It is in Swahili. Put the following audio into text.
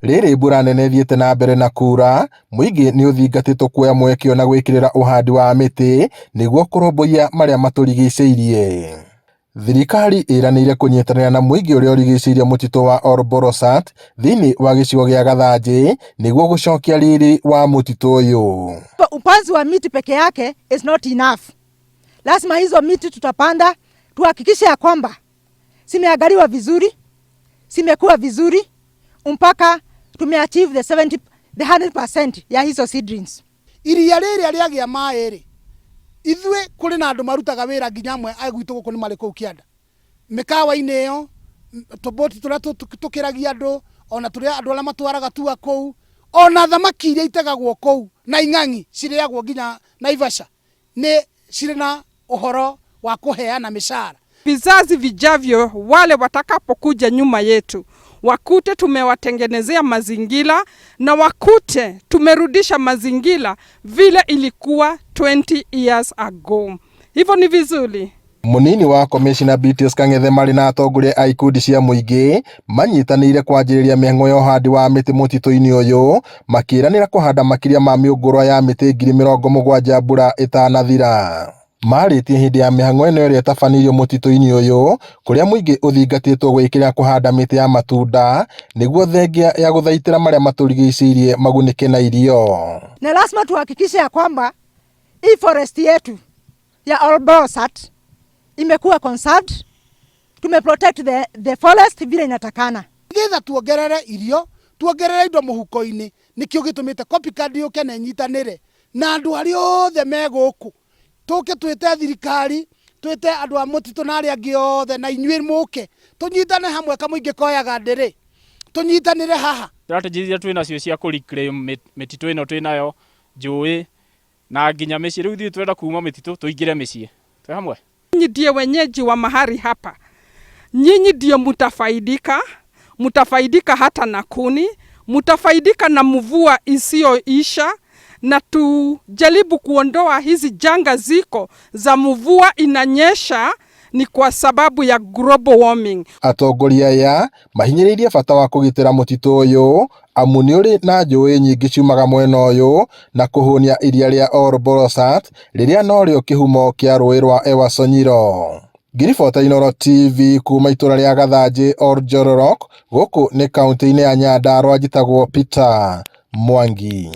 Rĩrĩ mbura nene thiĩte na mbere na kura, mũingĩ nĩ ũthingatĩtwo kuoya mwekĩo na gwĩkĩrĩra ũhandi wa mĩtĩ nĩguo kũrũmbũiya marĩa matũrigicĩirie. Thirikari ĩranĩire kũnyitanĩra na mũingĩ ũrĩa ũrigicĩirie mũtitũ wa Olbolosat thĩinĩ wa gĩcigo gĩa Gathanjĩ nĩguo gũcokia riri wa mũtitũ ũyũ. Upanzi wa miti peke yake is not enough. Lazima hizo miti tutapanda, tuhakikishe ya kwamba zimeangaliwa vizuri, zimekuwa vizuri mpaka tumeachieve the 100% ya hizo seedlings. Iria rĩrĩa rĩagĩa maĩ rĩ, ithuĩ kũrĩ na andũ marutaga wĩra nginya amwe agwitũ gũkũ nĩ marĩ kũu Kĩanda. Mĩkawa-inĩ ĩyo, tũboti tũrĩa tũkĩragia andũ, ona tũrĩa andũ arĩa matwaraga tua kũu, ona thamaki iria itegagwo kũu na ing'ang'i cirĩagwo nginya Naivasha nĩ cirĩ na ũhoro wa kũheana mĩcara. Vizazi vijavyo wale watakapokuja nyuma yetu wakute tumewatengenezea mazingira na wakute tumerudisha mazingira vile ilikuwa 20 years ago. Hivyo ni vizuri. Munini wa Commissioner Beatrice Kang'ethe marĩ na atongoria a ikundi cia mũingĩ manyitanĩire kwanjĩrĩria mĩhang'o ya ũhandi wa mĩtĩ mũtitũ-inĩ ũyũ, makĩranĩra kũhanda makĩria ma mĩũngũrwa ya mĩtĩ 70,000 mbura ĩtanathira. Marĩtie hĩndĩ ya mĩhang'o ĩno ĩrĩa ĩtabanirio mũtitũ-inĩ ũyũ, kũrĩa mũingĩ ũthingatĩtwo gwĩkĩra kũhanda mĩtĩ ya matunda nĩguo thengia ya gũthaitĩra marĩa matũrigicĩirie magunĩke na irio. Na lazima tuhakikishe ya kwamba hii forest yetu ya Olbolosat imekuwa conserved, tumeprotect the forest vile inatakana. Nĩgetha tuongerere irio, tuongerere indo mũhuko-inĩ, nĩkĩo gĩtũmĩte Copycat yũke na inyitanĩre na andũ arĩa othe me gũkũ. Tũke twĩte thirikari, twĩte andũ a mũtitũ na arĩa angĩ othe na inyuĩ mũke. Tũnyitane hamwe kamũingĩ koyaga ndĩrĩ. Tũnyitanĩre haha. Strategy iria twĩ nacio cia kũreclaim mĩtitũ ĩno twĩ nayo, njũĩ na nginya mĩciĩ. Rĩu ithuĩ twenda kuma mĩtitũ tũingĩre mĩciĩ. Twĩ hamwe. Nyinyi ndiye wenyeji wa mahali hapa. Nyinyi ndio mutafaidika hata na kuni, mutafaidika na mvua isiyoisha, na tujaribu kuondoa hizi janga ziko za mvua inanyesha ni kwa sababu ya global warming. Atongoria aya mahinyĩrĩirie bata wa kũgitĩra mũtitũ ũyũ amu nĩ ũrĩ na njũĩ nyingĩ ciumaga mwena ũyũ na kũhũnia iria rĩa Olbolosat rĩrĩa norĩo kĩhumo kĩa rũĩ rwa Ewaso Nyiro. Ngiribota Inooro TV kuma itũra rĩa Gathanjĩ Oljororok, gũkũ nĩ kaunti-inĩ ya Nyandarua, njĩtagwo Peter Mwangi.